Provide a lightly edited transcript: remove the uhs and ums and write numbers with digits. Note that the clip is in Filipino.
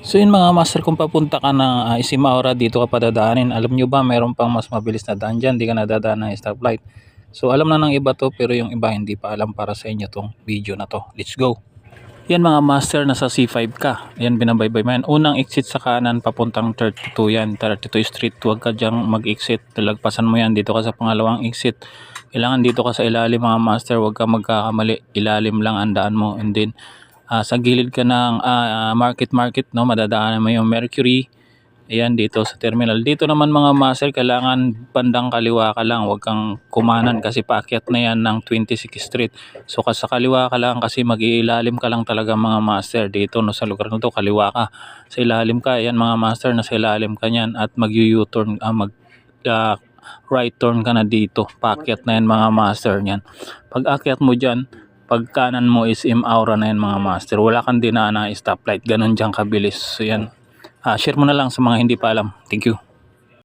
So yun mga master, kung papunta ka ng Isimaura, dito ka padadaanin. Alam nyo ba, mayroon pang mas mabilis na daan dyan, di ka nadadaan ng stoplight. So alam na ng iba to, pero yung iba hindi pa alam. Para sa inyo tong video na to. Let's go! Yan mga master, nasa C5 ka. Yan, binabaybay mo yan. Unang exit sa kanan, papuntang 32 yan. 32 Street, huwag ka dyang mag-exit. Talagpasan mo yan, dito ka sa pangalawang exit. Kailangan dito ka sa ilalim mga master, huwag ka magkakamali. Ilalim lang ang daan mo. And then sa gilid ka ng market, no, madadaanan mo yung Mercury. Ayan, dito sa terminal. Dito naman mga master, kailangan bandang kaliwa ka lang, huwag kang kumanan kasi paakyat na yan ng 26th Street. So sa kaliwa ka lang kasi mag-iilalim ka lang talaga mga master. Dito no, sa lugar na to, kaliwa ka. Sa ilalim ka, ayan mga master, nasa ilalim ka niyan at mag-u-turn, right turn ka na dito. Paakyat na yan mga master niyan. Pag akyat mo dyan, pag kanan mo is Isimaura na yan mga master. Wala kang dinaan na stoplight. Ganun dyan kabilis. So yan. Share mo na lang sa mga hindi pa alam. Thank you.